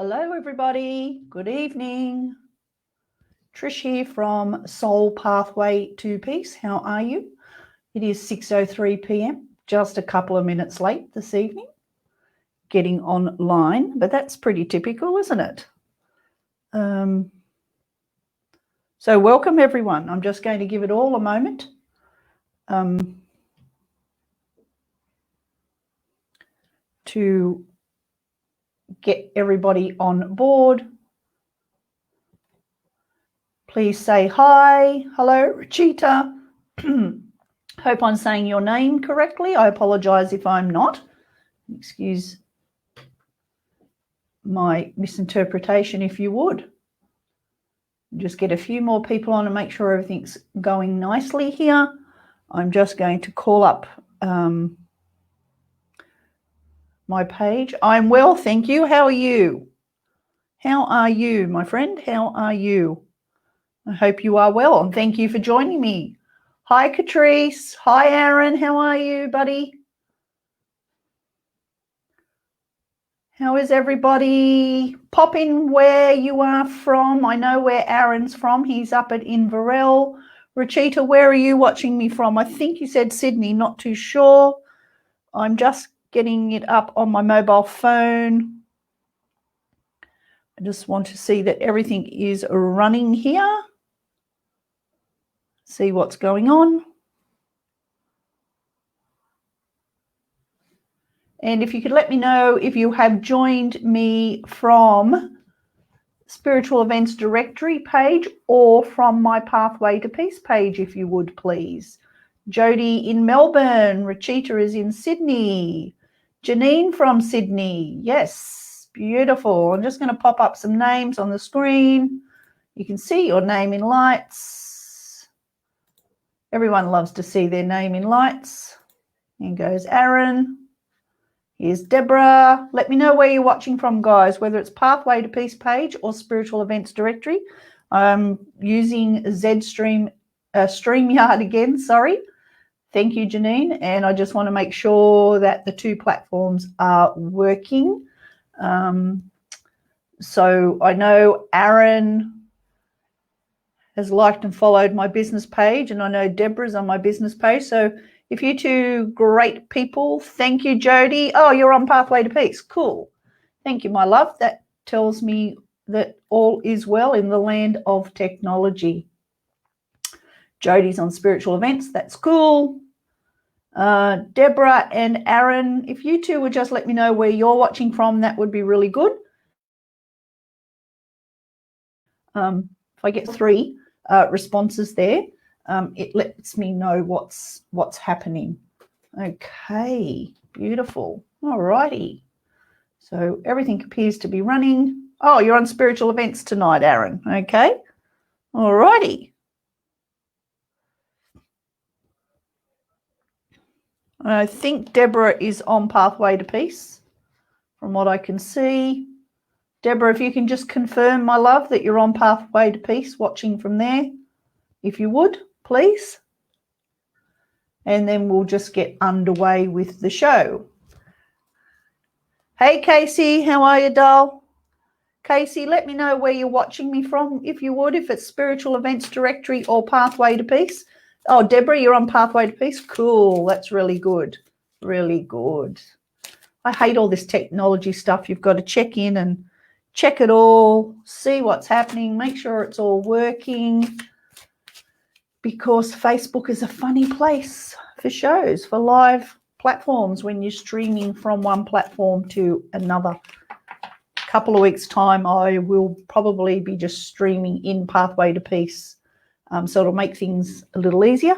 Hello, everybody. Good evening. Trish here from Soul Pathway to Peace. How are you? It is 6:03 p.m., just a couple of minutes late this evening, getting online, but that's pretty typical, isn't it? So welcome, everyone. I'm just going to give it all a moment. To get everybody on board. Please say hi. Hello, Rachita. Hope I'm saying your name correctly. I apologize if I'm not. Excuse my misinterpretation if you would. Just get a few more people on and make sure everything's going nicely here. I'm just going to call up my page. I'm well, thank you. How are you? How are you, my friend? How are you? I hope you are well, and thank you for joining me. Hi, Catrice. Hi, Aaron. How are you, buddy? How is everybody? Pop in where you are from. I know where Aaron's from. He's up at Inverell. Rachita, where are you watching me from? I think you said Sydney, not too sure. I'm just getting it up on my mobile phone. I just want to see that everything is running here. See what's going on. And if you could let me know if you have joined me from Spiritual Events Directory page or from my Pathway to Peace page, if you would, please. Jody in Melbourne. Rachita is in Sydney. Janine from Sydney. Yes, beautiful. I'm just going to pop up some names on the screen. You can see your name in lights. Everyone loves to see their name in lights. In goes Aaron. Here's Deborah. Let me know where you're watching from, guys, whether it's Pathway to Peace page or Spiritual Events Directory. I'm using StreamYard again, sorry. Thank you, Janine. And I just want to make sure that the two platforms are working. So I know Aaron has liked and followed my business page, and I know Deborah's on my business page. So if you two great people, thank you, Jody. Oh, you're on Pathway to Peace. Cool. Thank you, my love. That tells me that all is well in the land of technology. Jody's on Spiritual Events. That's cool. Deborah and Aaron, if you two would just let me know where you're watching from, that would be really good. If I get 3 responses there, it lets me know what's happening. Okay, beautiful. All righty. So everything appears to be running. Oh, you're on Spiritual Events tonight, Aaron. Okay. All righty. I think Deborah is on Pathway to Peace from what I can see. Deborah, if you can just confirm, my love, that you're on Pathway to Peace, watching from there, if you would, please. And then we'll just get underway with the show. Hey, Casey, how are you, doll? Casey, let me know where you're watching me from, if you would, if it's Spiritual Events Directory or Pathway to Peace. Oh, Deborah, you're on Pathway to Peace? Cool, that's really good, really good. I hate all this technology stuff. You've got to check in and check it all, see what's happening, make sure it's all working, because Facebook is a funny place for shows, for live platforms when you're streaming from one platform to another. A couple of weeks' time, I will probably be just streaming in Pathway to Peace. So it'll make things a little easier.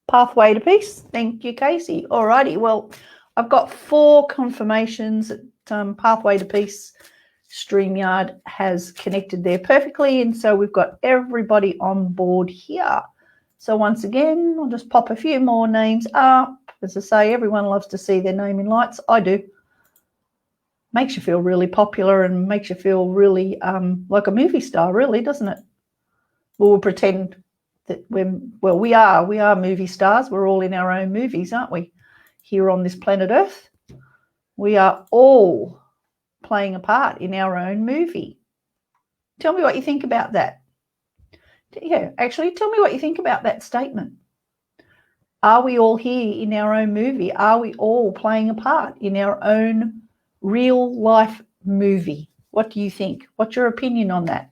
Pathway to Peace. Thank you, Casey. All righty. Well, I've got 4 confirmations that Pathway to Peace StreamYard has connected there perfectly. And so we've got everybody on board here. So once again, I'll just pop a few more names up. As I say, everyone loves to see their name in lights. I do. Makes you feel really popular and makes you feel really like a movie star, really, doesn't it? We'll pretend that we are movie stars. We're all in our own movies, aren't we? Here on this planet Earth. We are all playing a part in our own movie? Tell me what you think about that. Yeah, actually, tell me what you think about that statement. Are we all here in our own movie? Are we all playing a part in our own real life movie? What do you think? What's your opinion on that?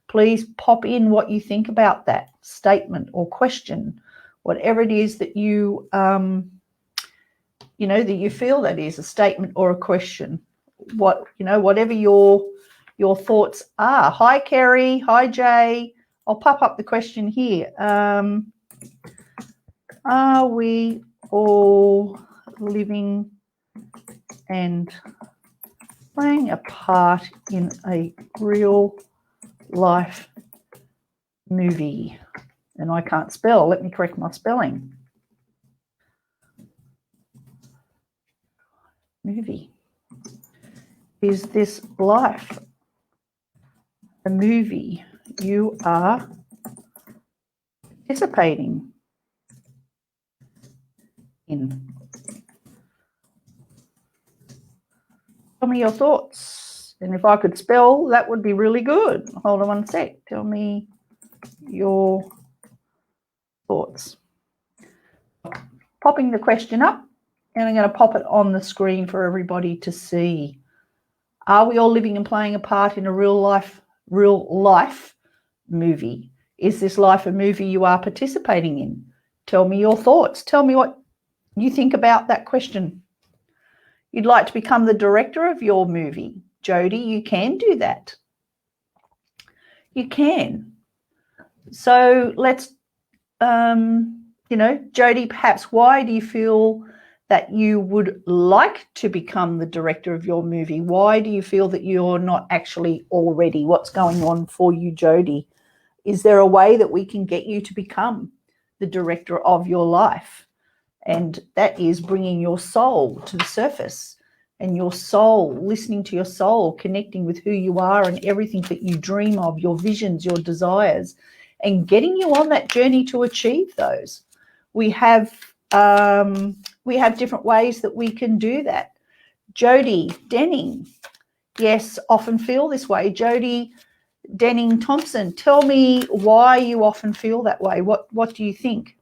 Please pop in what you think about that statement or question, whatever it is that you, that you feel that is a statement or a question. Whatever your thoughts are. Hi, Kerry. Hi, Jay. I'll pop up the question here. Are we all living and playing a part in a real life movie? And I can't spell. Let me correct my spelling. Movie. Is this life a movie you are participating in? Tell me your thoughts. And if I could spell, that would be really good. Hold on one sec. Tell me your thoughts. Popping the question up, and I'm going to pop it on the screen for everybody to see. Are we all living and playing a part in a real life movie? Is this life a movie you are participating in? Tell me your thoughts. Tell me what you think about that question. You'd like to become the director of your movie. Jody, you can do that. You can. So let's, Jody, perhaps why do you feel that you would like to become the director of your movie? Why do you feel that you're not actually already? What's going on for you, Jody? Is there a way that we can get you to become the director of your life? And that is bringing your soul to the surface, and your soul, listening to your soul, connecting with who you are and everything that you dream of, your visions, your desires, and getting you on that journey to achieve those. We have different ways that we can do that. Jody Denning, yes, often feel this way. Jody Denning Thompson, tell me why you often feel that way. What do you think?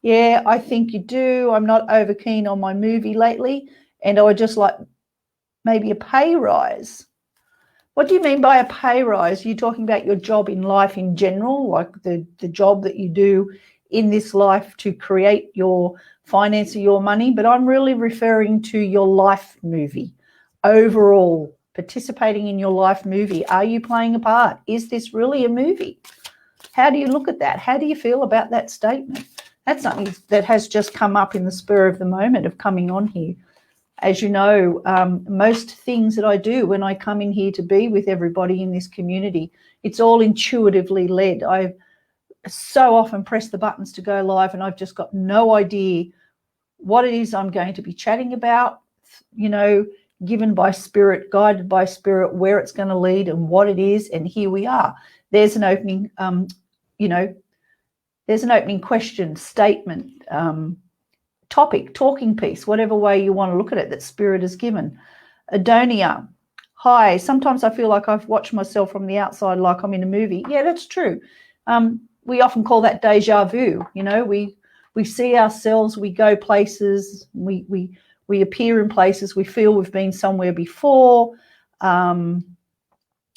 Yeah, I think you do. I'm not over keen on my movie lately, and I would just like maybe a pay rise. What do you mean by a pay rise? Are you talking about your job in life in general, like the job that you do in this life to create your finance or your money? But I'm really referring to your life movie. Overall, participating in your life movie. Are you playing a part? Is this really a movie? How do you look at that? How do you feel about that statement? That's something that has just come up in the spur of the moment of coming on here. As you know, most things that I do when I come in here to be with everybody in this community, it's all intuitively led. I so often press the buttons to go live and I've just got no idea what it is I'm going to be chatting about, given by spirit, guided by spirit, where it's going to lead and what it is. And here we are. There's an opening, there's an opening question, statement, topic, talking piece, whatever way you want to look at it that spirit has given. Adonia, hi, sometimes I feel like I've watched myself from the outside like I'm in a movie. Yeah, that's true. We often call that deja vu. We see ourselves, we go places, we appear in places, we feel we've been somewhere before.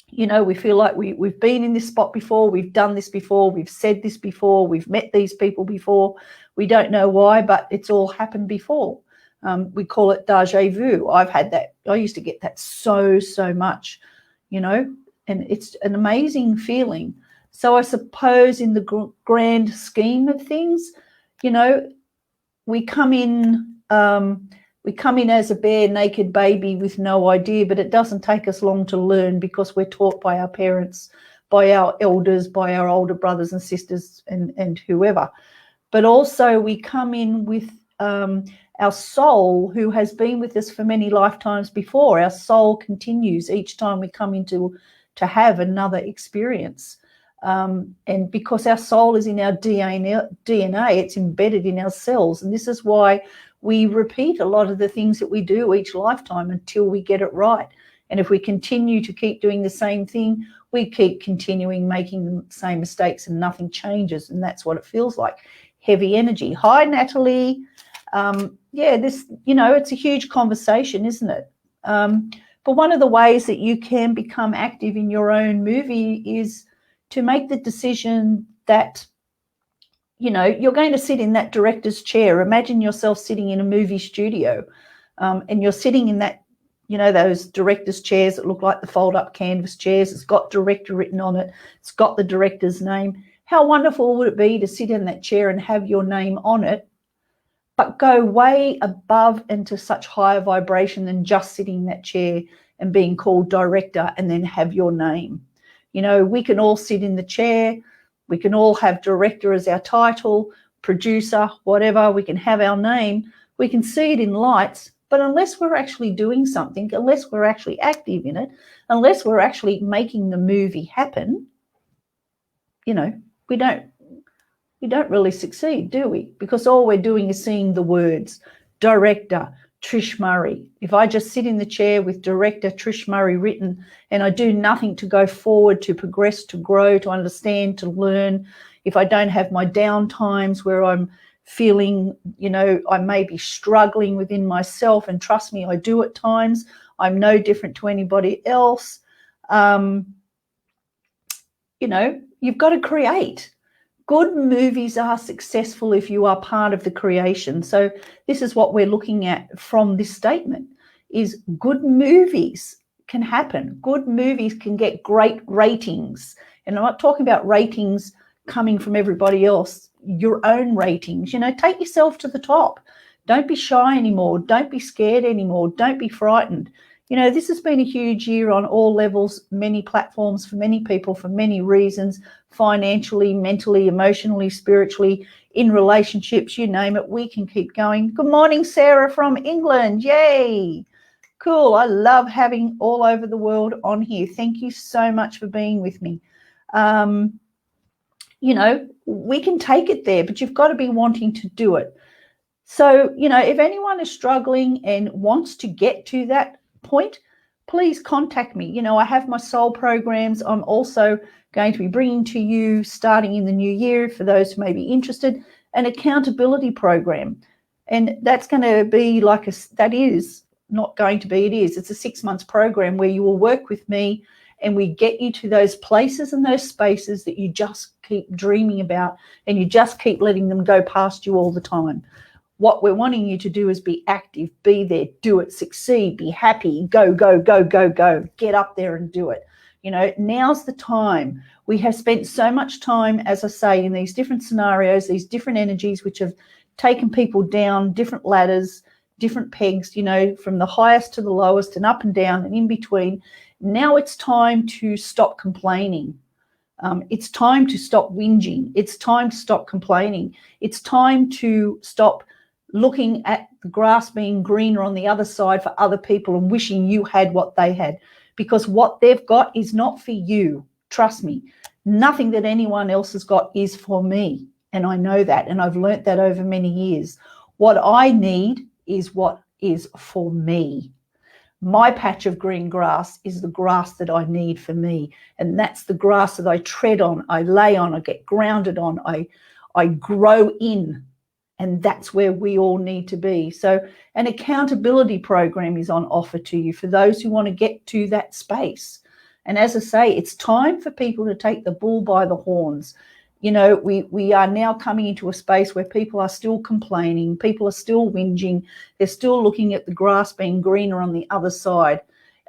We feel like we've been in this spot before, we've done this before, we've said this before, we've met these people before. We don't know why, but it's all happened before. We call it deja vu. I've had that. I used to get that so much, and it's an amazing feeling. So I suppose in the grand scheme of things, we come in as a bare naked baby with no idea, but it doesn't take us long to learn because we're taught by our parents, by our elders, by our older brothers and sisters and whoever. But also we come in with our soul, who has been with us for many lifetimes before. Our soul continues each time we come into to have another experience. And because our soul is in our DNA, it's embedded in our cells. And this is why we repeat a lot of the things that we do each lifetime until we get it right. And if we continue to keep doing the same thing, we keep continuing making the same mistakes and nothing changes. And that's what it feels like. Heavy energy. Hi, Natalie. This, it's a huge conversation, isn't it? But one of the ways that you can become active in your own movie is to make the decision that, you're going to sit in that director's chair. Imagine yourself sitting in a movie studio, and you're sitting in that, those director's chairs that look like the fold-up canvas chairs. It's got director written on it. It's got the director's name. How wonderful would it be to sit in that chair and have your name on it, but go way above into such higher vibration than just sitting in that chair and being called director and then have your name. We can all sit in the chair. We can all have director as our title, producer, whatever. We can have our name. We can see it in lights, but unless we're actually doing something, unless we're actually active in it, unless we're actually making the movie happen, we don't really succeed, do we? Because all we're doing is seeing the words, director, Trish Murray. If I just sit in the chair with director Trish Murray written and I do nothing to go forward, to progress, to grow, to understand, to learn, if I don't have my down times where I'm feeling, I may be struggling within myself, and trust me, I do at times. I'm no different to anybody else. You've got to create. Good movies are successful if you are part of the creation. So this is what we're looking at from this statement, is good movies can happen. Good movies can get great ratings. And I'm not talking about ratings coming from everybody else, your own ratings. Take yourself to the top. Don't be shy anymore. Don't be scared anymore. Don't be frightened. This has been a huge year on all levels, many platforms for many people for many reasons, financially, mentally, emotionally, spiritually, in relationships, you name it. We can keep going. Good morning, Sarah from England. Yay. Cool. I love having all over the world on here. Thank you so much for being with me. We can take it there, but you've got to be wanting to do it. So, if anyone is struggling and wants to get to that point, please contact me. I have my soul programs. I'm also going to be bringing to you, starting in the new year, for those who may be interested, an accountability program. And that's going to be it's a 6 months program where you will work with me and we get you to those places and those spaces that you just keep dreaming about and you just keep letting them go past you all the time. What we're wanting you to do is be active, be there, do it, succeed, be happy, go, go, go, go, go, get up there and do it. Now's the time. We have spent so much time, as I say, in these different scenarios, these different energies which have taken people down different ladders, different pegs, from the highest to the lowest and up and down and in between. Now it's time to stop complaining. It's time to stop whinging. It's time to stop complaining. It's time to stop looking at the grass being greener on the other side for other people and wishing you had what they had, because what they've got is not for you. Trust me, nothing that anyone else has got is for me. And I know that, and I've learnt that over many years. What I need is what is for me. My patch of green grass is the grass that I need for me. And that's the grass that I tread on, I lay on, I get grounded on, I grow in. And that's where we all need to be. So an accountability program is on offer to you for those who want to get to that space. And as I say, it's time for people to take the bull by the horns. We are now coming into a space where people are still complaining, people are still whinging, they're still looking at the grass being greener on the other side.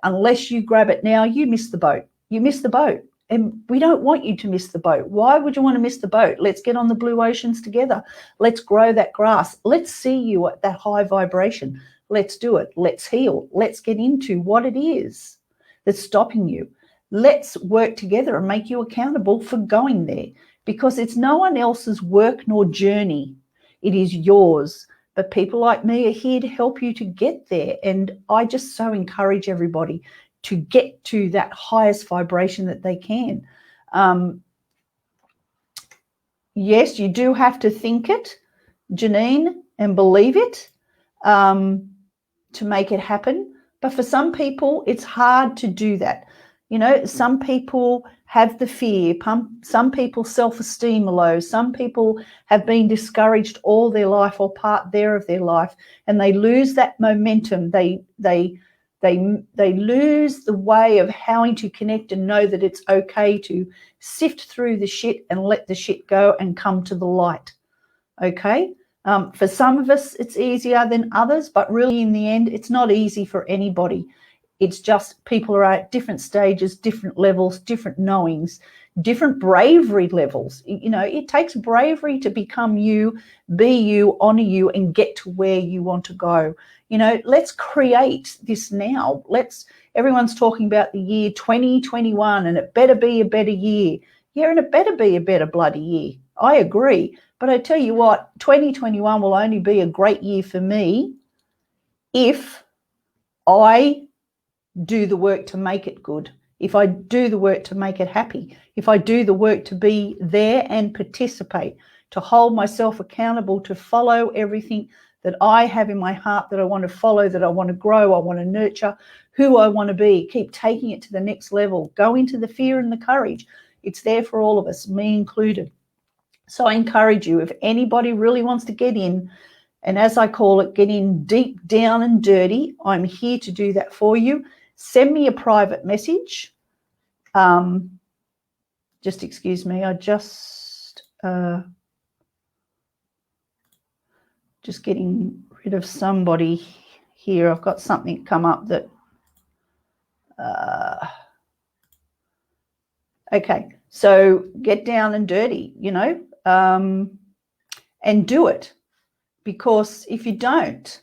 Unless you grab it now, you miss the boat. You miss the boat. And we don't want you to miss the boat. Why would you want to miss the boat? Let's get on the blue oceans together. Let's grow that grass. Let's see you at that high vibration. Let's do it. Let's heal. Let's get into what it is that's stopping you. Let's work together and make you accountable for going there, because it's no one else's work nor journey. It is yours. But people like me are here to help you to get there. And I just so encourage everybody to get to that highest vibration that they can. Yes, you do have to think it, Janine, and believe it. to make it happen. But for some people, it's hard to do that. You know, some people have the fear. Some people's self-esteem are low. Some people have been discouraged all their life or part there of their life, and they lose that momentum. They lose the way of how to connect and know that it's okay to sift through the shit and let the shit go and come to the light. Okay? For some of us, it's easier than others, but really in the end, it's not easy for anybody. It's just people are at different stages, different levels, different knowings, different bravery levels. You know, it takes bravery to become you, be you, honor you, and get to where you want to go. You know, let's create this now. Everyone's talking about the year 2021, and it better be a better year. Yeah, and it better be a better bloody year. I agree. But I tell you what, 2021 will only be a great year for me if I do the work to make it good, if I do the work to make it happy, if I do the work to be there and participate, to hold myself accountable, to follow everything that I have in my heart that I want to follow, that I want to grow, I want to nurture, who I want to be, keep taking it to the next level, go into the fear and the courage. It's there for all of us, me included. So I encourage you, if anybody really wants to get in, and as I call it, get in deep down and dirty, I'm here to do that for you. Send me a private message. Just excuse me, I just getting rid of somebody here. I've got something come up that okay, so get down and dirty, you know, and do it, because if you don't,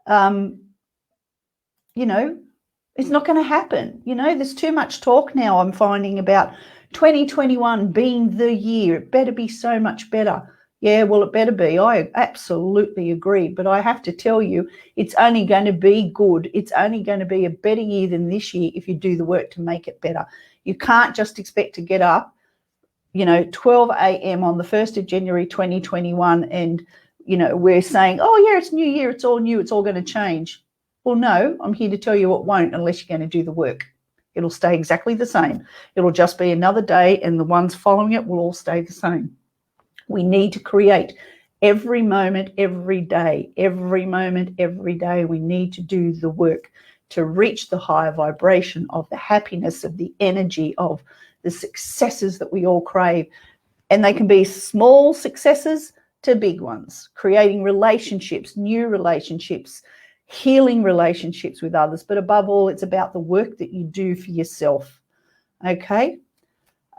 you know, it's not going to happen. You know, there's too much talk now, I'm finding, about 2021 being the year. It better be so much better. Yeah, well, it better be. I absolutely agree. But I have to tell you, it's only going to be good. It's only going to be a better year than this year if you do the work to make it better. You can't just expect to get up, you know, 12 a.m. on the 1st of January 2021 and, you know, we're saying, oh, yeah, it's new year, it's all new, it's all going to change. Well, no, I'm here to tell you it won't unless you're going to do the work. It'll stay exactly the same. It'll just be another day, and the ones following it will all stay the same. We need to create every moment, every day, every moment, every day. We need to do the work to reach the higher vibration of the happiness, of the energy, of the successes that we all crave. And they can be small successes to big ones, creating relationships, new relationships, healing relationships with others. But above all, it's about the work that you do for yourself. Okay?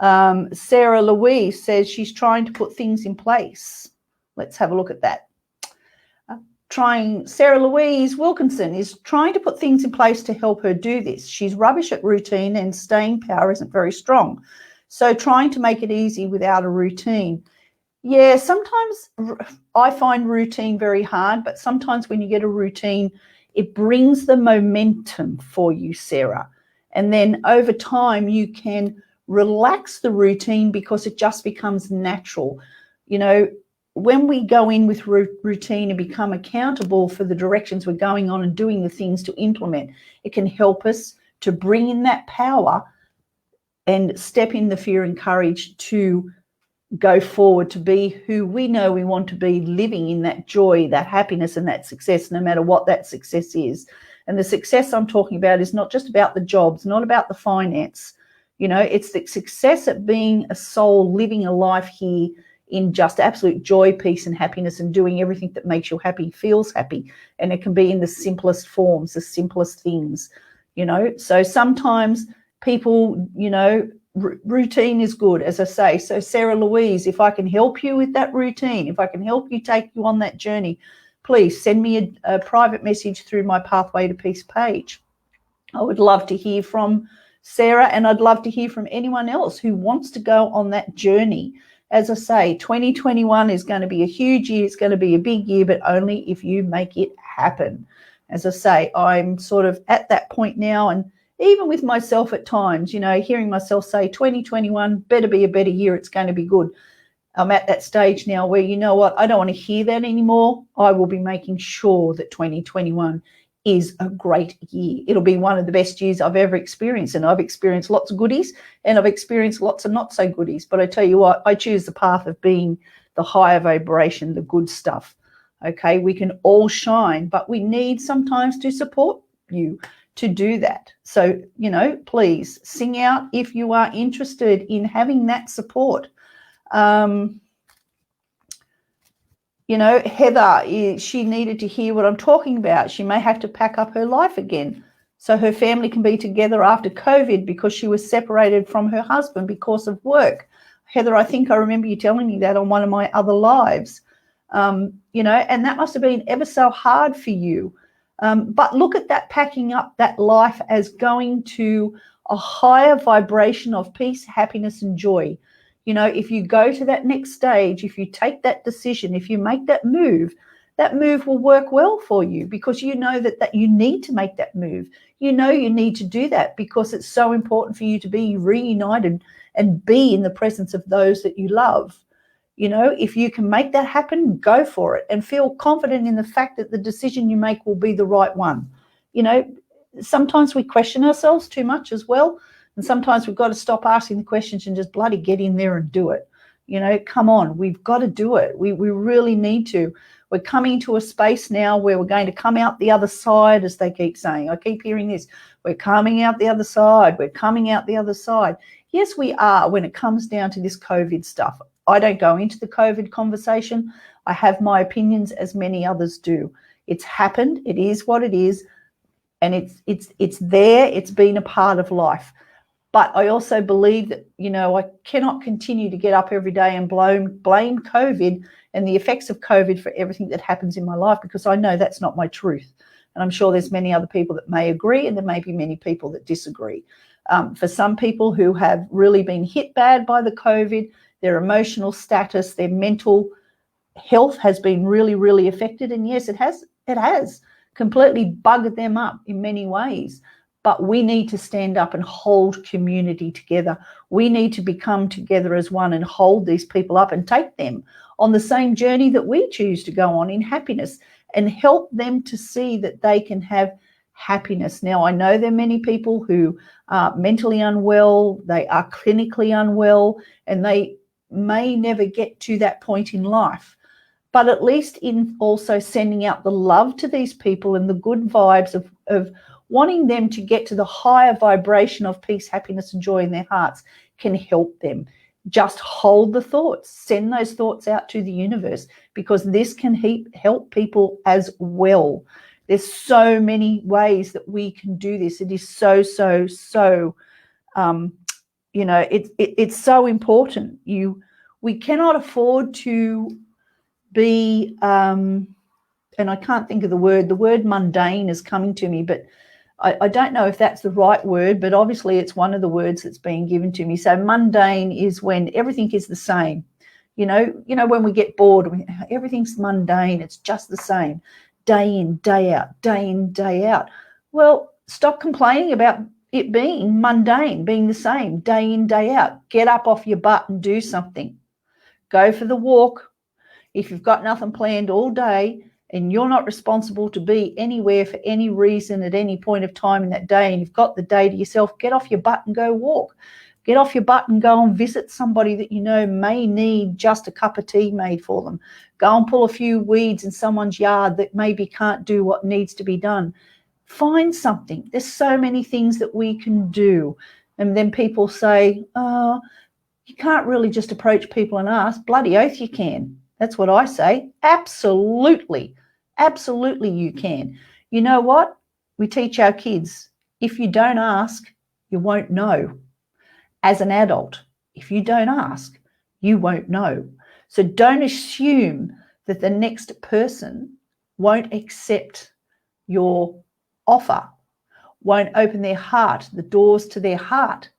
Sarah Louise says she's trying to put things in place. Let's have a look at that. Sarah Louise Wilkinson is trying to put things in place to help her do this. She's rubbish at routine and staying power isn't very strong. So trying to make it easy without a routine. Yeah, sometimes I find routine very hard, but sometimes when you get a routine, it brings the momentum for you, Sarah. And then over time, you can relax the routine because it just becomes natural. You know, when we go in with routine and become accountable for the directions we're going on and doing the things to implement, it can help us to bring in that power and step in the fear and courage to go forward, to be who we know we want to be, living in that joy, that happiness and that success, no matter what that success is. And the success I'm talking about is not just about the jobs, not about the finance. You know, it's the success at being a soul, living a life here in just absolute joy, peace and happiness, and doing everything that makes you happy, feels happy. And it can be in the simplest forms, the simplest things, you know. So sometimes people, you know, routine is good, as I say. So Sarah Louise, if I can help you with that routine, if I can help you take you on that journey, please send me a private message through my Pathway to Peace page. I would love to hear from Sarah, and I'd love to hear from anyone else who wants to go on that journey. As I say, 2021 is going to be a huge year. It's going to be a big year, but only if you make it happen. As I say, I'm sort of at that point now, and even with myself at times, you know, hearing myself say 2021 better be a better year, it's going to be good. I'm at that stage now where, you know what, I don't want to hear that anymore. I will be making sure that 2021 is a great year. It'll be one of the best years I've ever experienced. And I've experienced lots of goodies and I've experienced lots of not so goodies. But I tell you what, I choose the path of being the higher vibration, the good stuff. Okay, we can all shine, but we need sometimes to support you to do that. So, you know, please sing out if you are interested in having that support. You know, Heather, she needed to hear what I'm talking about. She may have to pack up her life again so her family can be together after COVID because she was separated from her husband because of work. Heather, I think I remember you telling me that on one of my other lives. You know, and that must have been ever so hard for you. But look at that packing up that life as going to a higher vibration of peace, happiness, and joy. You know, if you go to that next stage, if you take that decision, if you make that move will work well for you because you know that you need to make that move. You know you need to do that because it's so important for you to be reunited and be in the presence of those that you love. You know, if you can make that happen, go for it and feel confident in the fact that the decision you make will be the right one. You know, sometimes we question ourselves too much as well. And sometimes we've got to stop asking the questions and just bloody get in there and do it. You know, come on, we've got to do it. We really need to. We're coming to a space now where we're going to come out the other side, as they keep saying. I keep hearing this. We're coming out the other side. We're coming out the other side. Yes, we are when it comes down to this COVID stuff. I don't go into the COVID conversation. I have my opinions as many others do. It's happened. It is what it is. And it's there. It's been a part of life. But I also believe that, you know, I cannot continue to get up every day and blame COVID and the effects of COVID for everything that happens in my life because I know that's not my truth. And I'm sure there's many other people that may agree and there may be many people that disagree. For some people who have really been hit bad by the COVID, their emotional status, their mental health has been really, really affected. And yes, it has completely buggered them up in many ways. But we need to stand up and hold community together. We need to become together as one and hold these people up and take them on the same journey that we choose to go on in happiness and help them to see that they can have happiness. Now, I know there are many people who are mentally unwell, they are clinically unwell, and they may never get to that point in life. But at least in also sending out the love to these people and the good vibes of wanting them to get to the higher vibration of peace, happiness, and joy in their hearts can help them. Just hold the thoughts, send those thoughts out to the universe because this can help people as well. There's so many ways that we can do this. It is so, you know, it's so important. We cannot afford to be, and I can't think of the word mundane is coming to me, but I don't know if that's the right word, but obviously it's one of the words that's being given to me. So mundane is when everything is the same. You know, when we get bored, everything's mundane. It's just the same, day in, day out, day in, day out. Well, stop complaining about it being mundane, being the same, day in, day out. Get up off your butt and do something. Go for the walk. If you've got nothing planned all day, and you're not responsible to be anywhere for any reason at any point of time in that day, and you've got the day to yourself, get off your butt and go walk. Get off your butt and go and visit somebody that you know may need just a cup of tea made for them. Go and pull a few weeds in someone's yard that maybe can't do what needs to be done. Find something. There's so many things that we can do. And then people say, oh, you can't really just approach people and ask. Bloody oath you can. That's what I say. Absolutely. Absolutely you can. You know what? We teach our kids, if you don't ask, you won't know. As an adult, if you don't ask, you won't know. So don't assume that the next person won't accept your offer, won't open their heart, the doors to their heart,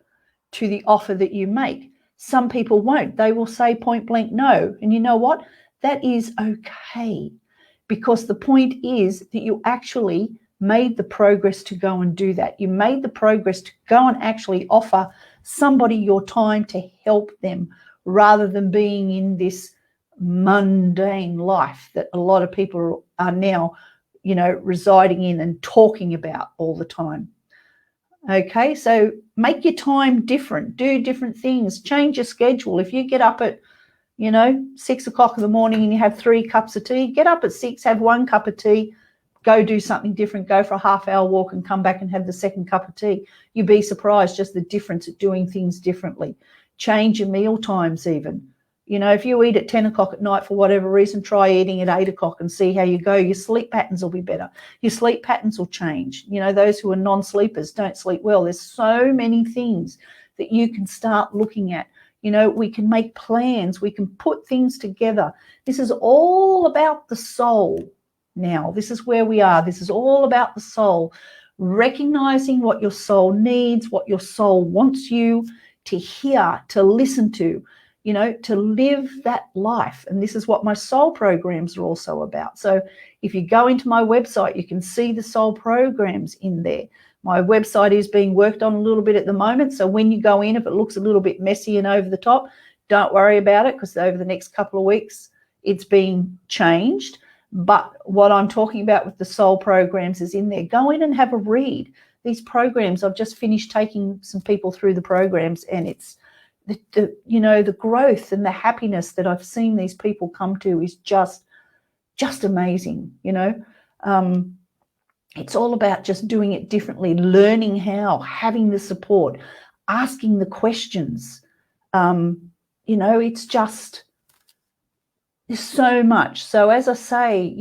to the offer that you make. Some people won't. They will say point blank no. And you know what? That is okay, because the point is that you actually made the progress to go and do that. You made the progress to go and actually offer somebody your time to help them rather than being in this mundane life that a lot of people are now, residing in and talking about all the time. Okay, so make your time different, do different things, change your schedule. If you get up at 6 o'clock in the morning and you have 3 cups of tea, get up at 6, have 1 cup of tea, go do something different, go for a half-hour walk and come back and have the 2nd cup of tea. You'd be surprised just the difference at doing things differently. Change your meal times even. If you eat at 10 o'clock at night for whatever reason, try eating at 8 o'clock and see how you go. Your sleep patterns will be better. Your sleep patterns will change. Those who are non-sleepers don't sleep well. There's so many things that you can start looking at. We can make plans. We can put things together. This is all about the soul now. This is where we are. This is all about the soul. Recognizing what your soul needs, what your soul wants you to hear, to listen to, to live that life. And this is what my soul programs are also about. So if you go into my website, you can see the soul programs in there. My website is being worked on a little bit at the moment. So when you go in, if it looks a little bit messy and over the top, don't worry about it, because over the next couple of weeks, it's being changed. But what I'm talking about with the soul programs is in there. Go in and have a read. These programs, I've just finished taking some people through the programs, and it's the growth and the happiness that I've seen these people come to is just amazing. It's all about just doing it differently, learning how, having the support, asking the questions. It's just, there's so much. So as I say,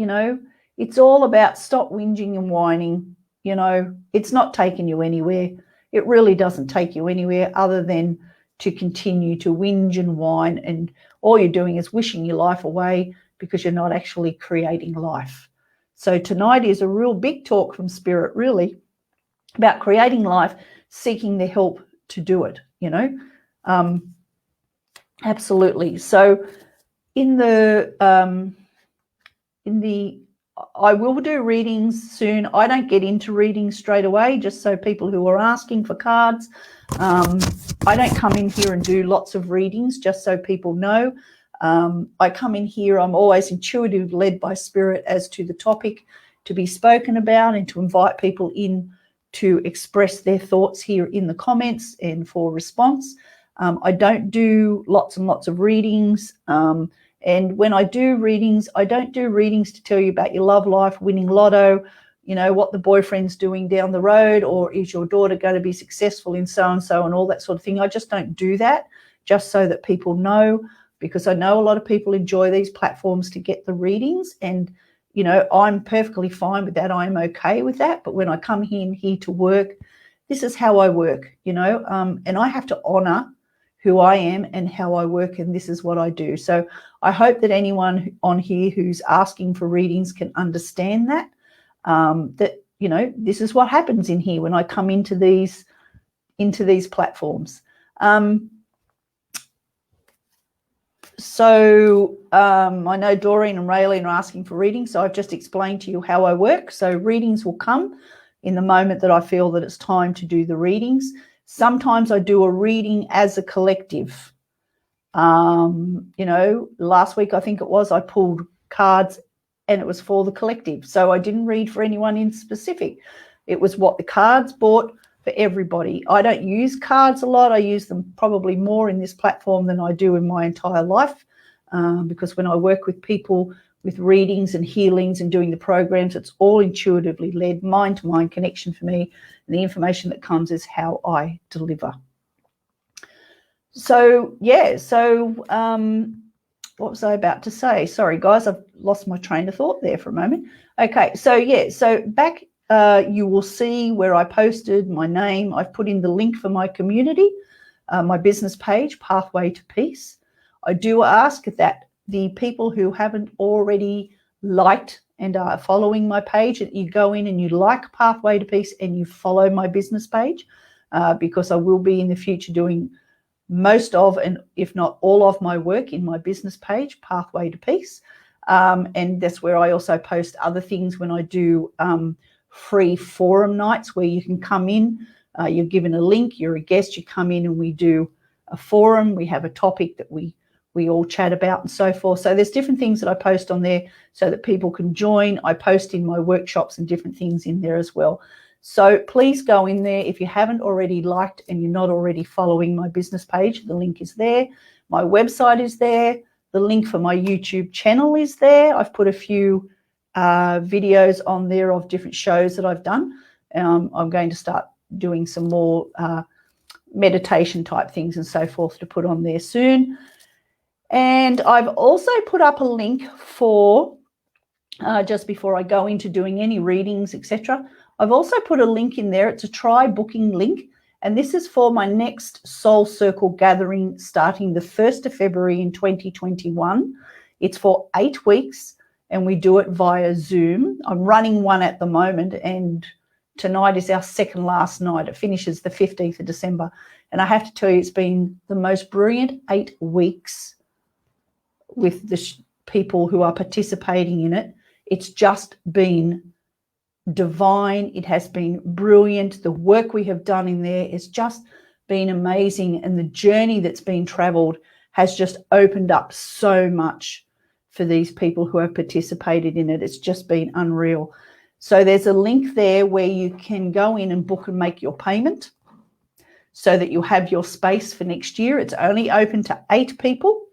it's all about stop whinging and whining. It's not taking you anywhere. It really doesn't take you anywhere other than to continue to whinge and whine, and all you're doing is wishing your life away because you're not actually creating life. So tonight is a real big talk from Spirit, really, about creating life, seeking the help to do it, absolutely. So I will do readings soon. I don't get into readings straight away, just so people who are asking for cards, I don't come in here and do lots of readings, just so people know. I come in here, I'm always intuitively led by Spirit as to the topic to be spoken about, and to invite people in to express their thoughts here in the comments and for response. I don't do lots and lots of readings. And when I do readings, I don't do readings to tell you about your love life, winning lotto, what the boyfriend's doing down the road, or is your daughter going to be successful in so-and-so and all that sort of thing. I just don't do that, just so that people know, because I know a lot of people enjoy these platforms to get the readings, and, I'm perfectly fine with that. I'm okay with that. But when I come in here to work, this is how I work, and I have to honor who I am and how I work, and this is what I do. So I hope that anyone on here who's asking for readings can understand that, this is what happens in here when I come into these platforms. I know Doreen and Raylene are asking for readings, so I've just explained to you how I work. So readings will come in the moment that I feel that it's time to do the readings. Sometimes I do a reading as a collective. Last week, I think it was, I pulled cards and it was for the collective. So I didn't read for anyone in specific. It was what the cards brought for everybody. I don't use cards a lot. I use them probably more in this platform than I do in my entire life, because when I work with people with readings and healings and doing the programs, it's all intuitively led, mind-to-mind connection for me. And the information that comes is how I deliver. So, what was I about to say? Sorry, guys, I've lost my train of thought there for a moment. Okay, so back, you will see where I posted my name. I've put in the link for my community, my business page, Pathway to Peace. I do ask that the people who haven't already liked and are following my page, that you go in and you like Pathway to Peace and you follow my business page, because I will be in the future doing most of, and if not all of, my work in my business page, Pathway to Peace. And that's where I also post other things when I do free forum nights where you can come in, you're given a link, you're a guest, you come in and we do a forum. We have a topic that we all chat about and so forth. So there's different things that I post on there so that people can join. I post in my workshops and different things in there as well. So please go in there. If you haven't already liked and you're not already following my business page, the link is there. My website is there. The link for my YouTube channel is there. I've put a few videos on there of different shows that I've done. I'm going to start doing some more meditation type things and so forth to put on there soon. And I've also put up a link for, just before I go into doing any readings, etc., I've also put a link in there. It's a try booking link. And this is for my next Soul Circle gathering starting the 1st of February in 2021. It's for 8 weeks and we do it via Zoom. I'm running one at the moment and tonight is our second last night. It finishes the 15th of December. And I have to tell you, it's been the most brilliant 8 weeks with the people who are participating in it. It's just been divine. It has been brilliant. The work we have done in there has just been amazing. And the journey that's been traveled has just opened up so much for these people who have participated in it. It's just been unreal. So there's a link there where you can go in and book and make your payment so that you have your space for next year. It's only open to 8 people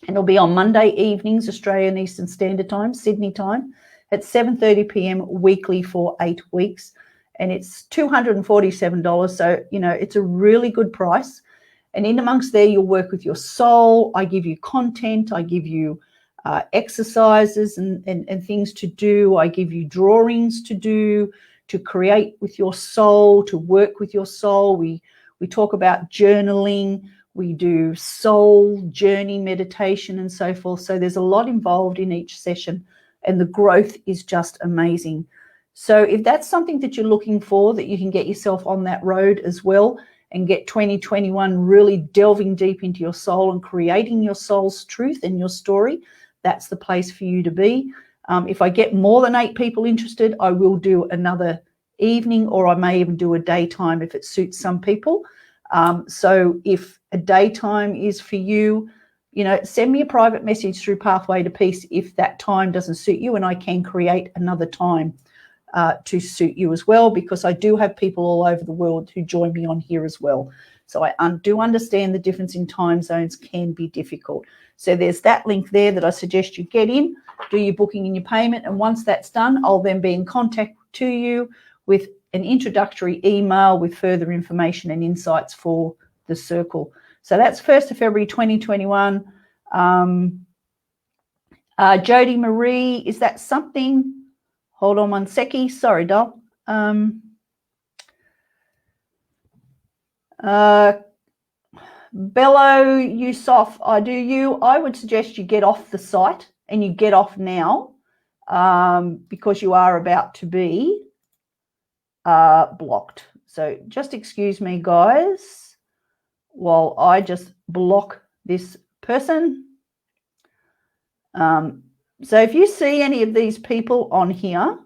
and it'll be on Monday evenings, Australian Eastern Standard Time, Sydney time, at 7:30 p.m. weekly for 8 weeks. And it's $247. So, you know, it's a really good price. And in amongst there, you'll work with your soul. I give you content. I give you exercises and things to do. I give you drawings to do, to create with your soul, to work with your soul. We talk about journaling. We do soul journey meditation and so forth. So there's a lot involved in each session and the growth is just amazing. So if that's something that you're looking for, that you can get yourself on that road as well and get 2021 really delving deep into your soul and creating your soul's truth and your story, that's the place for you to be. If I get more than 8 people interested, I will do another evening or I may even do a daytime if it suits some people. So if a daytime is for you, you know, send me a private message through Pathway to Peace if that time doesn't suit you, and I can create another time to suit you as well, because I do have people all over the world who join me on here as well. So I do understand the difference in time zones can be difficult. So there's that link there that I suggest you get in, do your booking and your payment. And once that's done, I'll then be in contact to you with an introductory email with further information and insights for the circle. So that's 1st of February 2021. Jody Marie, is that something? Hold on one seckie. Sorry, doll. Bello Yusuf, I would suggest you get off the site and you get off now because you are about to be blocked. So just excuse me, guys, while I just block this person. So if you see any of these people on here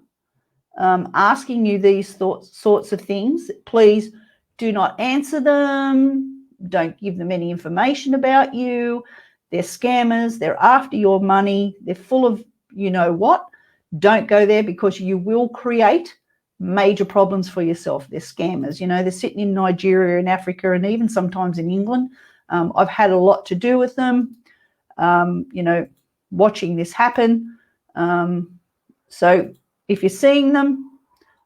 asking you these sorts of things, please do not answer them. Don't give them any information about you. They're scammers. They're after your money. They're full of you know what. Don't go there because you will create major problems for yourself. They're scammers. You know, they're sitting in Nigeria and Africa and even sometimes in England. I've had a lot to do with them, you know, watching this happen. So if you're seeing them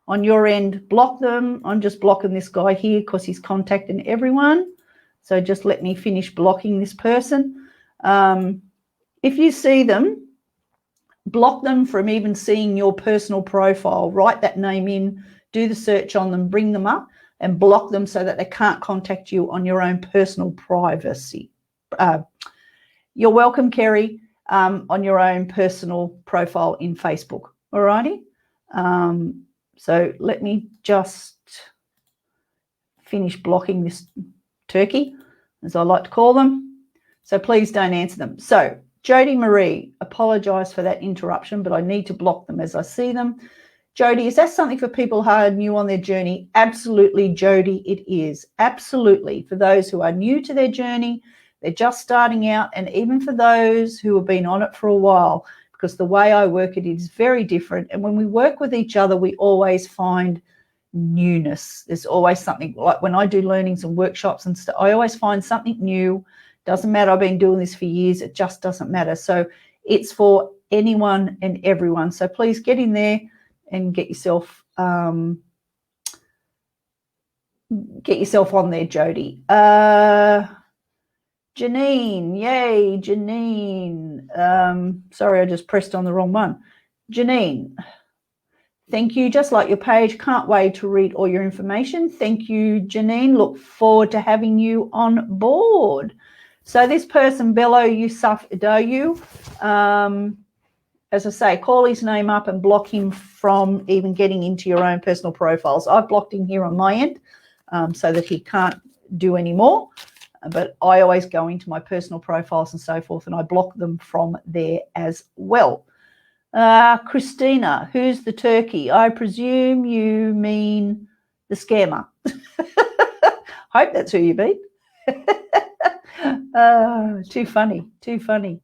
on your end, block them. I'm just blocking this guy here because he's contacting everyone. So just let me finish blocking this person. If you see them, block them from even seeing your personal profile. Write that name in, do the search on them, bring them up and block them so that they can't contact you on your own personal privacy. You're welcome, Kerry, on your own personal profile in Facebook. All righty. So let me just finish blocking this turkey, as I like to call them. So please don't answer them. So Jody Marie, apologise for that interruption, but I need to block them as I see them. Jody, is that something for people who are new on their journey? Absolutely, Jody, it is. Absolutely. For those who are new to their journey, they're just starting out, and even for those who have been on it for a while, because the way I work it is very different. And when we work with each other, we always find newness. There's always something, like when I do learnings and workshops and stuff, I always find something new. Doesn't matter, I've been doing this for years, it just doesn't matter. So it's for anyone and everyone. So please get in there and get yourself on there, Jody. Janine, yay, Janine. Sorry, I just pressed on the wrong one. Janine, thank you. Just like your page, can't wait to read all your information. Thank you, Janine. Look forward to having you on board. So this person, Bello Yusuf Idoyu, as I say, call his name up and block him from even getting into your own personal profiles. I've blocked him here on my end so that he can't do any more. But I always go into my personal profiles and so forth, and I block them from there as well. Christina, who's the turkey? I presume you mean the scammer. Hope that's who you mean. Too funny, too funny.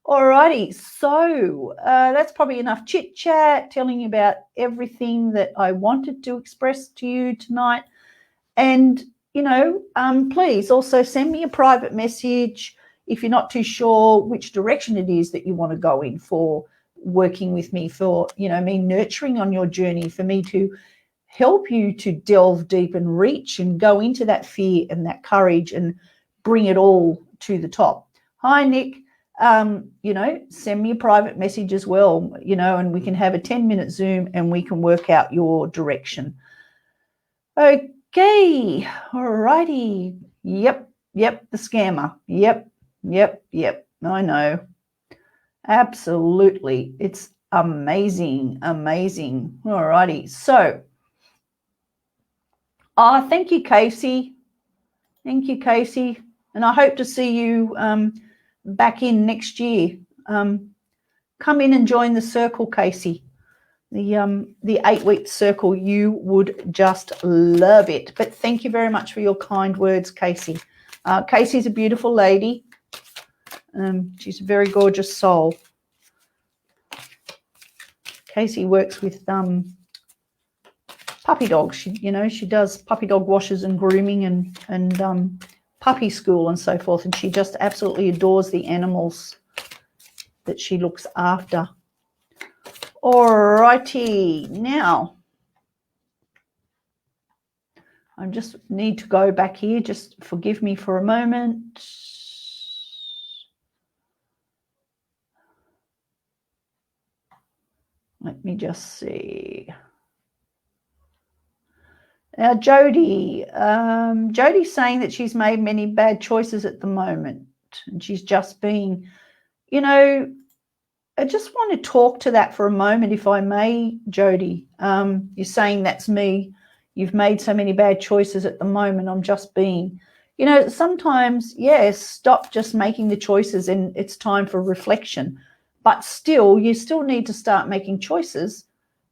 Alrighty, so that's probably enough chit chat, telling you about everything that I wanted to express to you tonight. And please also send me a private message if you're not too sure which direction it is that you want to go in for working with me, for me nurturing on your journey, for me to help you to delve deep and reach and go into that fear and that courage and bring it all to the top. Hi, Nick. Send me a private message as well, and we can have a 10-minute Zoom and we can work out your direction. Okay, all righty. Yep, the scammer. Yep. I know. Absolutely. It's amazing. All righty. So, thank you, Casey. Thank you, Casey. And I hope to see you back in next year. Come in and join the circle, Casey. The 8-week circle. You would just love it. But thank you very much for your kind words, Casey. Casey's a beautiful lady. She's a very gorgeous soul. Casey works with puppy dogs. She does puppy dog washes and grooming and puppy school and so forth. And she just absolutely adores the animals that she looks after. All righty, now I just need to go back here. Just forgive me for a moment. Let me just see. Now, Jody. Jody's saying that she's made many bad choices at the moment, and she's just being, I just want to talk to that for a moment, if I may, Jody. You're saying that's me. You've made so many bad choices at the moment. I'm just being, sometimes, yes, stop just making the choices and it's time for reflection. But still, you still need to start making choices,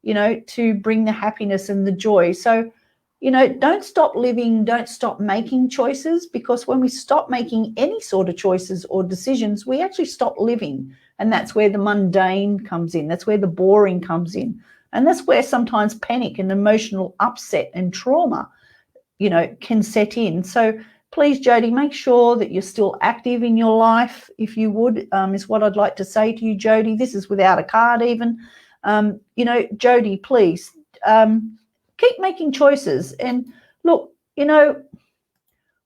to bring the happiness and the joy. So, don't stop living, don't stop making choices, because when we stop making any sort of choices or decisions, we actually stop living. And that's where the mundane comes in. That's where the boring comes in. And that's where sometimes panic and emotional upset and trauma, can set in. So please, Jody, make sure that you're still active in your life, if you would, is what I'd like to say to you, Jody. This is without a card even. Jody, please keep making choices. And look,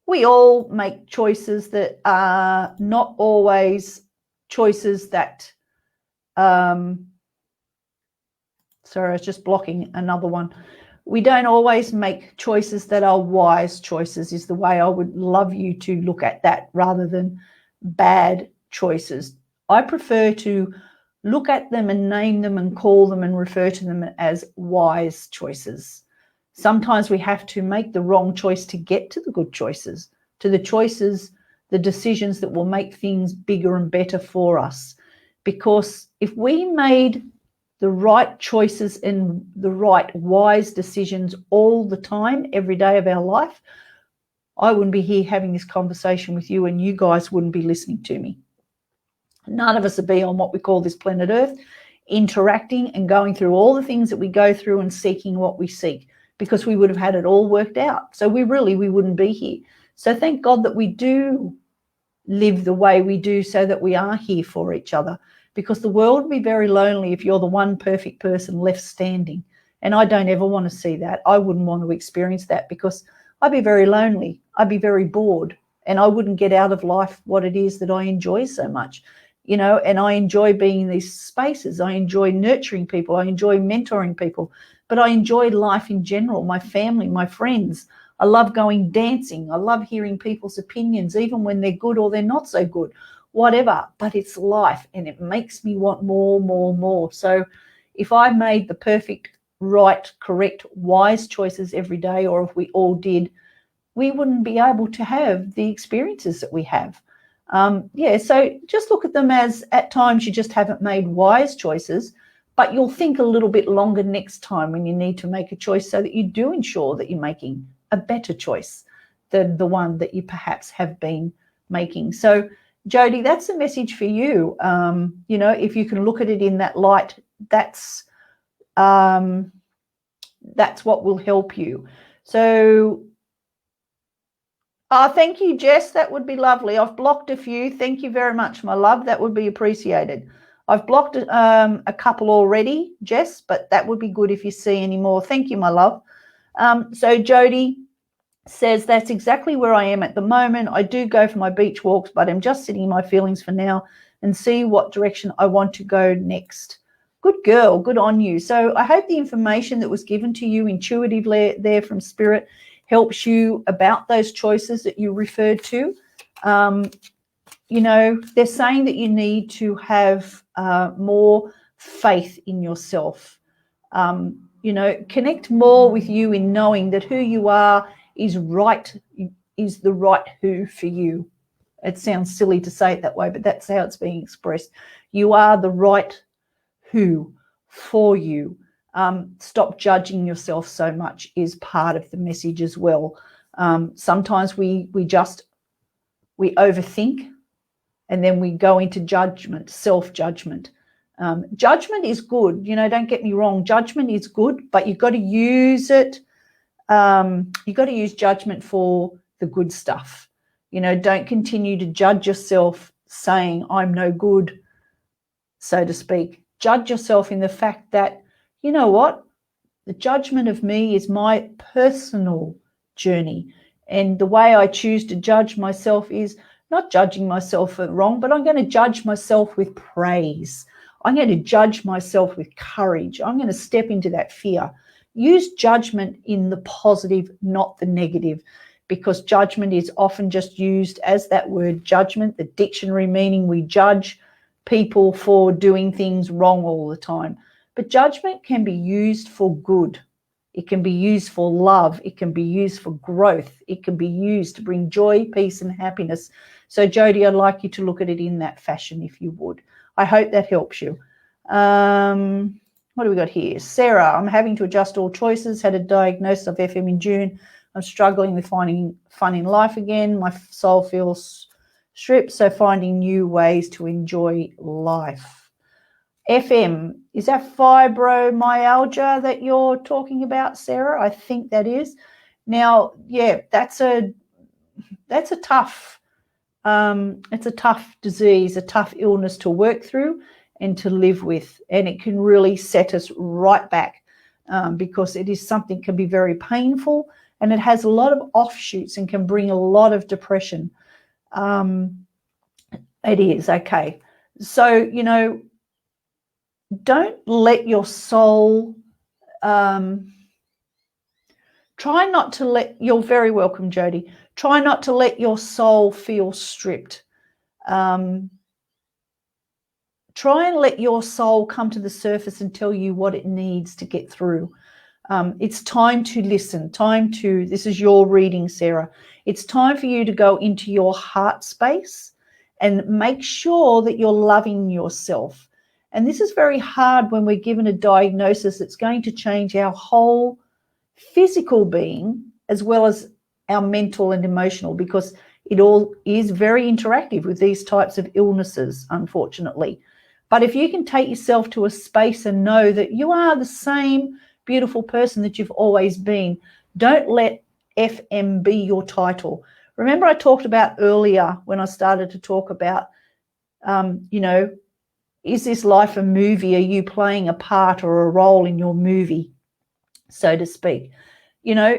we all make choices that are not always choices that sorry, I was just blocking another one. We don't always make choices that are wise choices, is the way I would love you to look at that, rather than bad choices. I prefer to look at them and name them and call them and refer to them as wise choices. Sometimes we have to make the wrong choice to get to the good choices, to the choices, the decisions that will make things bigger and better for us. Because if we made the right choices and the right wise decisions all the time, every day of our life, I wouldn't be here having this conversation with you, and you guys wouldn't be listening to me. None of us would be on what we call this planet Earth, interacting and going through all the things that we go through and seeking what we seek, because we would have had it all worked out. So we wouldn't be here. So thank God that we do live the way we do, so that we are here for each other, because the world would be very lonely if you're the one perfect person left standing. And I don't ever want to see that. I wouldn't want to experience that, because I'd be very lonely. I'd be very bored, and I wouldn't get out of life what it is that I enjoy so much, you know. And I enjoy being in these spaces. I enjoy nurturing people. I enjoy mentoring people, but I enjoy life in general, my family, my friends. I love going dancing. I love hearing people's opinions, even when they're good or they're not so good, whatever. But it's life, and it makes me want more. So if I made the perfect, right, correct, wise choices every day, or if we all did, we wouldn't be able to have the experiences that we have. So just look at them as, at times you just haven't made wise choices, but you'll think a little bit longer next time when you need to make a choice, so that you do ensure that you're making a better choice than the one that you perhaps have been making. So Jody, that's a message for you. If you can look at it in that light, that's what will help you. So thank you, Jess. That would be lovely. I've blocked a few. Thank you very much, my love. That would be appreciated. I've blocked a couple already, Jess, but that would be good if you see any more. Thank you, my love. So Jody says, that's exactly where I am at the moment. I do go for my beach walks, but I'm just sitting in my feelings for now and see what direction I want to go next. Good girl. Good on you. So I hope the information that was given to you intuitively there from Spirit helps you about those choices that you referred to. They're saying that you need to have more faith in yourself. Connect more with you in knowing that who you are is right, is the right who for you. It sounds silly to say it that way, but that's how it's being expressed. You are the right who for you. Stop judging yourself so much is part of the message as well. Sometimes we overthink, and then we go into judgment, self-judgment. Judgment is good. Don't get me wrong. Judgment is good, but you've got to use it. You've got to use judgment for the good stuff. Don't continue to judge yourself saying, I'm no good, so to speak. Judge yourself in the fact that, you know what? The judgment of me is my personal journey. And the way I choose to judge myself is not judging myself for wrong, but I'm going to judge myself with praise. I'm going to judge myself with courage. I'm going to step into that fear. Use judgment in the positive, not the negative, because judgment is often just used as that word judgment, the dictionary meaning we judge people for doing things wrong all the time. But judgment can be used for good. It can be used for love. It can be used for growth. It can be used to bring joy, peace, and happiness. So, Jody, I'd like you to look at it in that fashion, if you would. I hope that helps you. What do we got here? Sarah, I'm having to adjust all choices. Had a diagnosis of FM in June. I'm struggling with finding fun in life again. My soul feels stripped, so finding new ways to enjoy life. FM, is that fibromyalgia that you're talking about, Sarah? I think that is. Now, yeah, that's a tough, it's a tough disease, a tough illness to work through and to live with, and it can really set us right back because it is something can be very painful, and it has a lot of offshoots and can bring a lot of depression. It is, okay. So, don't let your soul, try not to let, you're very welcome, Jody. Try not to let your soul feel stripped. Try and let your soul come to the surface and tell you what it needs to get through. It's time to listen, this is your reading, Sarah. It's time for you to go into your heart space and make sure that you're loving yourself And this is very hard when we're given a diagnosis that's going to change our whole physical being as well as our mental and emotional, because it all is very interactive with these types of illnesses, unfortunately. But if you can take yourself to a space and know that you are the same beautiful person that you've always been, don't let FM be your title. Remember I talked about earlier when I started to talk about, is this life a movie? Are you playing a part or a role in your movie, so to speak?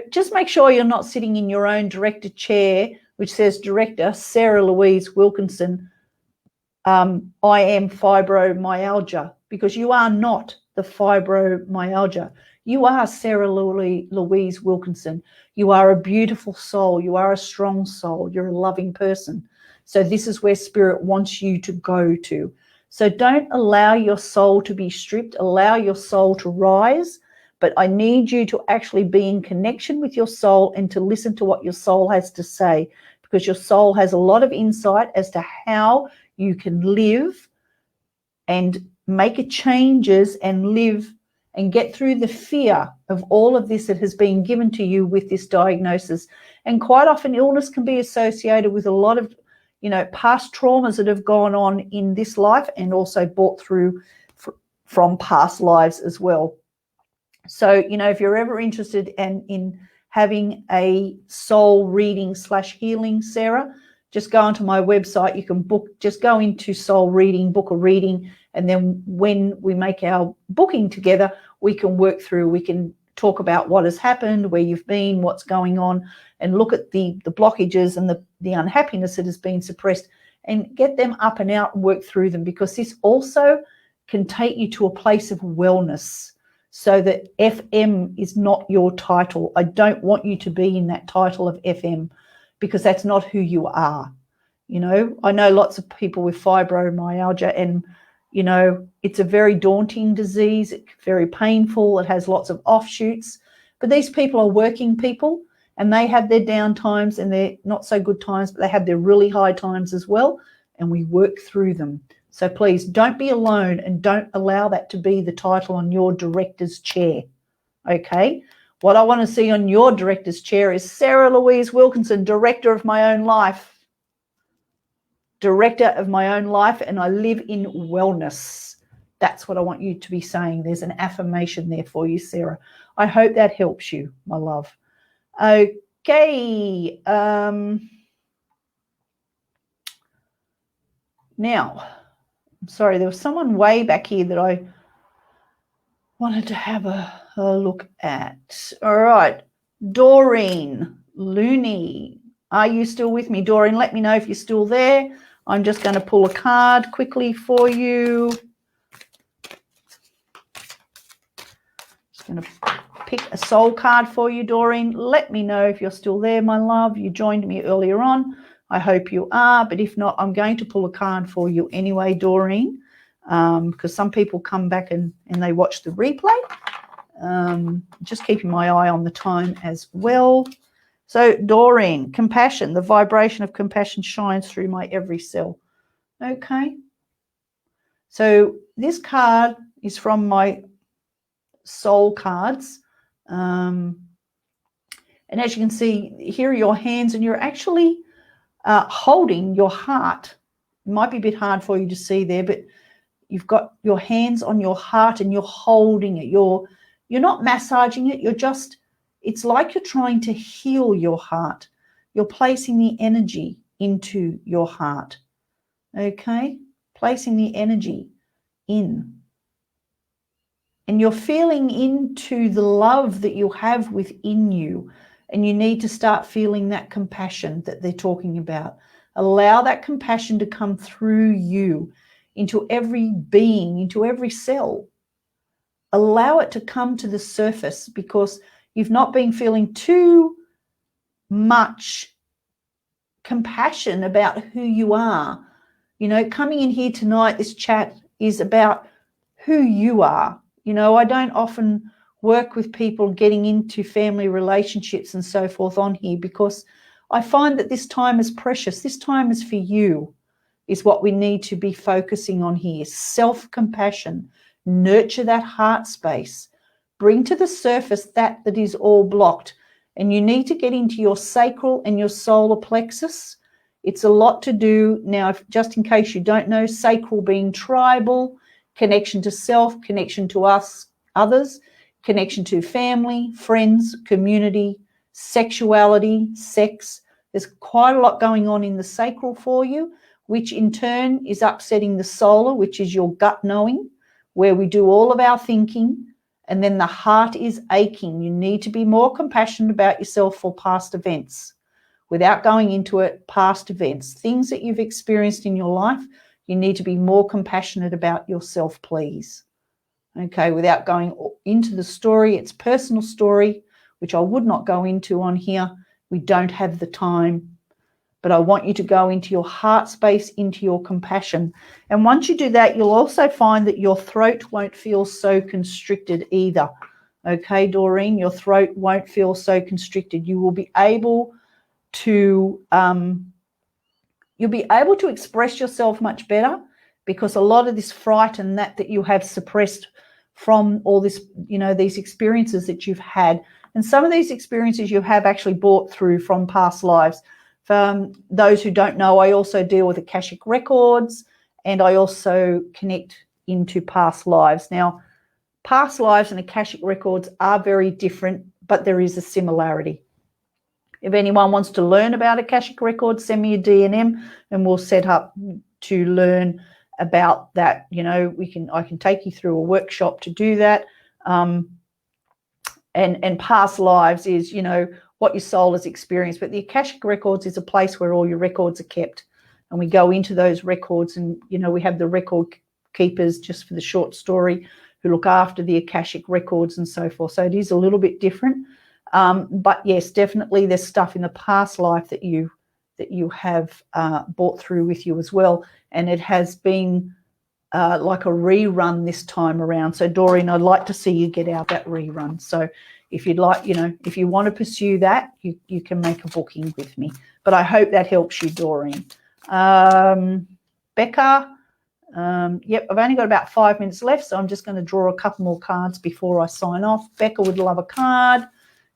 Just make sure you're not sitting in your own director chair, which says Director Sarah Louise Wilkinson, I am fibromyalgia, because you are not the fibromyalgia. You are Sarah Louise Wilkinson. You are a beautiful soul. You are a strong soul. You're a loving person. So this is where Spirit wants you to go to. So don't allow your soul to be stripped. Allow your soul to rise. But I need you to actually be in connection with your soul and to listen to what your soul has to say, because your soul has a lot of insight as to how you can live and make changes and live and get through the fear of all of this that has been given to you with this diagnosis. And quite often illness can be associated with a lot of, past traumas that have gone on in this life and also brought through from past lives as well. So, if you're ever interested in having a soul reading / healing, Sarah, just go onto my website. You can just go into soul reading, book a reading. And then when we make our booking together, we can work through, we can talk about what has happened, where you've been, what's going on, and look at the blockages and the unhappiness that has been suppressed and get them up and out and work through them, because this also can take you to a place of wellness. So that FM is not your title. I don't want you to be in that title of FM, because that's not who you are. I know lots of people with fibromyalgia, and, it's a very daunting disease. It's very painful. It has lots of offshoots. But these people are working people, and they have their down times and their not so good times, but they have their really high times as well. And we work through them. So please don't be alone, and don't allow that to be the title on your director's chair, okay? What I want to see on your director's chair is Sarah Louise Wilkinson, director of my own life. Director of my own life, and I live in wellness. That's what I want you to be saying. There's an affirmation there for you, Sarah. I hope that helps you, my love. Okay. Now, I'm sorry, there was someone way back here that I wanted to have a look at. All right. Doreen Looney. Are you still with me, Doreen? Let me know if you're still there. I'm just going to pull a card quickly for you. Just going to pick a soul card for you, Doreen. Let me know if you're still there, my love. You joined me earlier on. I hope you are, but if not, I'm going to pull a card for you anyway, Doreen, because some people come back and they watch the replay. Just keeping my eye on the time as well. So, Doreen, compassion, the vibration of compassion shines through my every cell. Okay. So this card is from my soul cards. And as you can see, here are your hands, and you're actually holding your heart. It might be a bit hard for you to see there, but you've got your hands on your heart and you're holding it. You're not massaging it. It's like you're trying to heal your heart. You're placing the energy into your heart. Okay? Placing the energy in. And you're feeling into the love that you have within you. And you need to start feeling that compassion that they're talking about. Allow that compassion to come through you into every being, into every cell. Allow it to come to the surface, because you've not been feeling too much compassion about who you are. Coming in here tonight, this chat is about who you are. I don't often work with people getting into family relationships and so forth on here, because I find that this time is precious. This time is for you. is what we need to be focusing on here. Self-compassion. Nurture that heart space. Bring to the surface that is all blocked. And you need to get into your sacral and your solar plexus. It's a lot to do. Now, just in case you don't know, sacral being tribal, connection to self, connection to us, others, connection to family, friends, community, sexuality, sex. There's quite a lot going on in the sacral for you, which in turn is upsetting the solar, which is your gut knowing, where we do all of our thinking. And then the heart is aching. You need to be more compassionate about yourself for past events. Without going into it, past events, things that you've experienced in your life, you need to be more compassionate about yourself, please. Okay, without going into the story, it's personal story, which I would not go into on here. We don't have the time. But I want you to go into your heart space, into your compassion. And once you do that, you'll also find that your throat won't feel so constricted either. Okay, Doreen, your throat won't feel so constricted. You will be able to express yourself much better, because a lot of this fright and that you have suppressed from all this, these experiences that you've had. And some of these experiences you have actually brought through from past lives. For those who don't know, I also deal with Akashic records, and I also connect into past lives. Now, past lives and Akashic records are very different, but there is a similarity. If anyone wants to learn about Akashic records, send me a DNM and we'll set up to learn about that. I can take you through a workshop to do that. And past lives is, what your soul has experienced. But the Akashic records is a place where all your records are kept. And we go into those records, and, we have the record keepers, just for the short story, who look after the Akashic records and so forth. So it is a little bit different. But yes, definitely there's stuff in the past life that you have brought through with you as well. And it has been like a rerun this time around. So Doreen, I'd like to see you get out that rerun. So if you'd like, if you want to pursue that, you can make a booking with me. But I hope that helps you, Doreen. Becca, yep, I've only got about 5 minutes left, so I'm just going to draw a couple more cards before I sign off. Becca would love a card.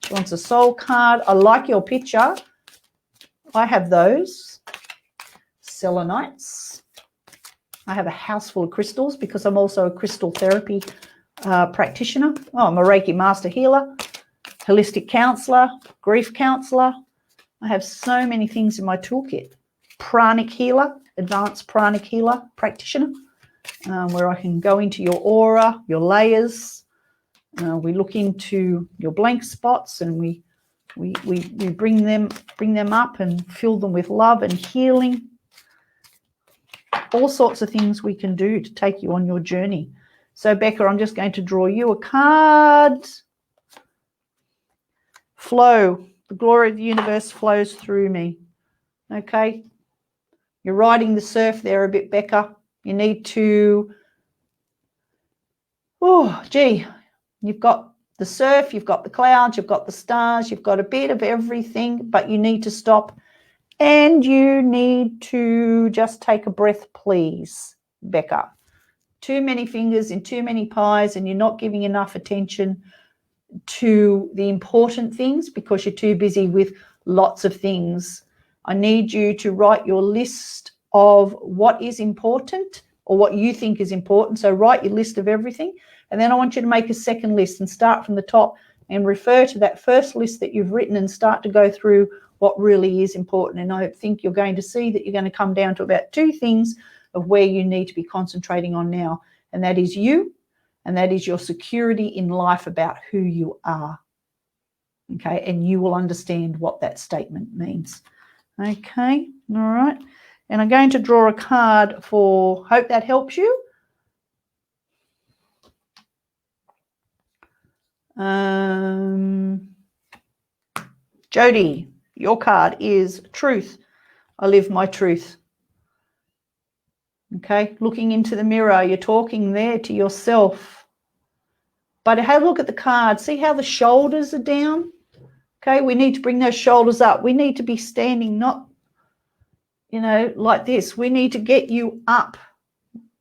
She wants a soul card. I like your picture. I have those selenites. I have a house full of crystals because I'm also a crystal therapy practitioner. Oh, I'm a Reiki master healer, holistic counselor, grief counselor. I have so many things in my toolkit. Pranic healer, advanced pranic healer practitioner, where I can go into your aura, your layers. We look into your blank spots, and we bring them up and fill them with love and healing. All sorts of things we can do to take you on your journey. So Becca, I'm just going to draw you a card. Flow. The glory of the universe flows through me. Okay. You're riding the surf there a bit, Becca. You need to, you've got the surf, you've got the clouds, you've got the stars, you've got a bit of everything, but you need to stop and you need to just take a breath, please, Becca. Too many fingers in too many pies, and you're not giving enough attention to the important things because you're too busy with lots of things. I need you to write your list of what is important or what you think is important. So write your list of everything, and then I want you to make a second list and start from the top and refer to that first list that you've written and start to go through what really is important. And I think you're going to see that you're going to come down to about 2 things of where you need to be concentrating on now, and that is you, and that is your security in life about who you are. Okay, and you will understand what that statement means. Okay, all right. And I'm going to draw a card for, hope that helps you. Jody, your card is truth. I live my truth. Okay, looking into the mirror, you're talking there to yourself. But have a look at the card. See how the shoulders are down? Okay, we need to bring those shoulders up. We need to be standing, not, like this. We need to get you up.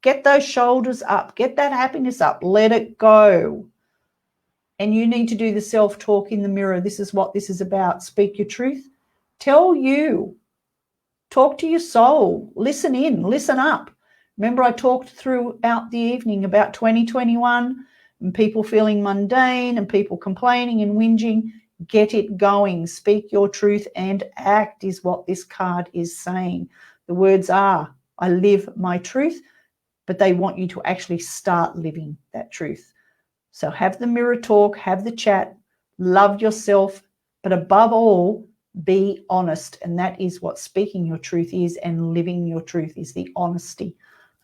Get those shoulders up. Get that happiness up. Let it go. And you need to do the self-talk in the mirror. This is what this is about. Speak your truth. Tell you. Talk to your soul. Listen in. Listen up. Remember, I talked throughout the evening about 2021 and people feeling mundane and people complaining and whinging. Get it going. Speak your truth and act is what this card is saying. The words are, I live my truth, but they want you to actually start living that truth. So have the mirror talk, have the chat, love yourself, but above all, be honest. And that is what speaking your truth is, and living your truth is the honesty.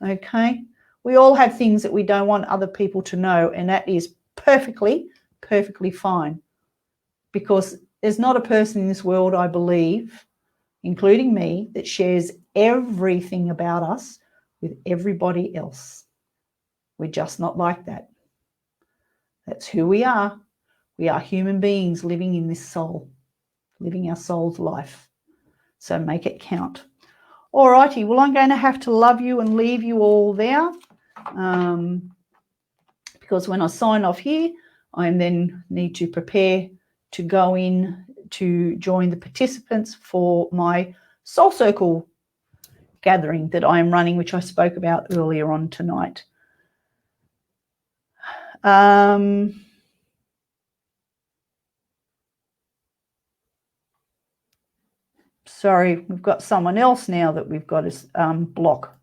Okay? We all have things that we don't want other people to know, and that is perfectly, perfectly fine. Because there's not a person in this world, I believe, including me, that shares everything about us with everybody else. We're just not like that. That's who we are. We are human beings living in this soul, living our soul's life. So make it count. All righty. Well, I'm going to have to love you and leave you all there, because when I sign off here, I then need to prepare to go in to join the participants for my Soul Circle gathering that I am running, which I spoke about earlier on tonight. Sorry, we've got someone else now that we've got to block.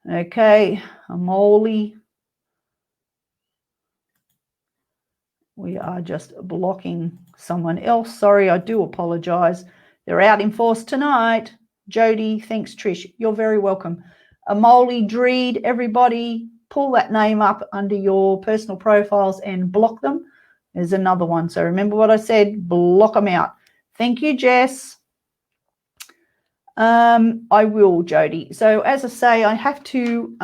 Okay, Amoli. We are just blocking someone else. Sorry, I do apologise. They're out in force tonight. Jody, thanks, Trish. You're very welcome. Amoli, Dreed, everybody, pull that name up under your personal profiles and block them. There's another one. So remember what I said, block them out. Thank you, Jess. I will, Jody. So as I say, I have to,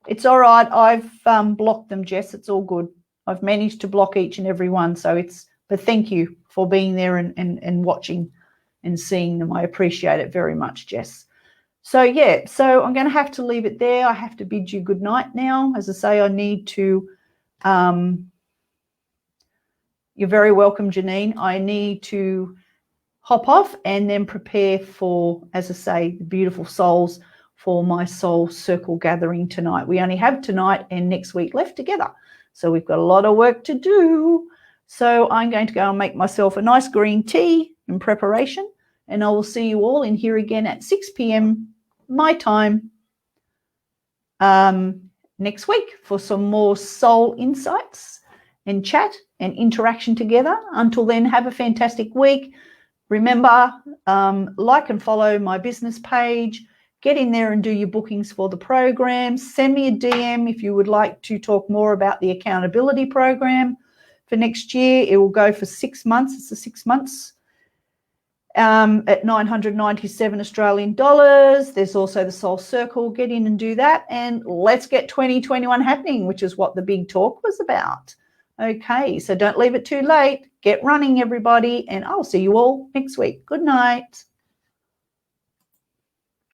it's all right. I've blocked them, Jess. It's all good. I've managed to block each and every one. So but thank you for being there and watching and seeing them. I appreciate it very much, Jess. So yeah, so I'm going to have to leave it there. I have to bid you good night now. As I say, I need to, you're very welcome, Janine. I need to hop off and then prepare for, as I say, the beautiful souls for my Soul Circle gathering tonight. We only have tonight and next week left together. So we've got a lot of work to do. So I'm going to go and make myself a nice green tea in preparation, and I will see you all in here again at 6 p.m. my time next week for some more soul insights and chat and interaction together. Until then, have a fantastic week. Remember, like and follow my business page. Get in there and do your bookings for the program. Send me a DM if you would like to talk more about the accountability program for next year. It will go for 6 months. It's the 6 months at 997 Australian dollars. There's also the Soul Circle. Get in and do that. And let's get 2021 happening, which is what the big talk was about. Okay, so don't leave it too late. Get running, everybody, and I'll see you all next week. Good night.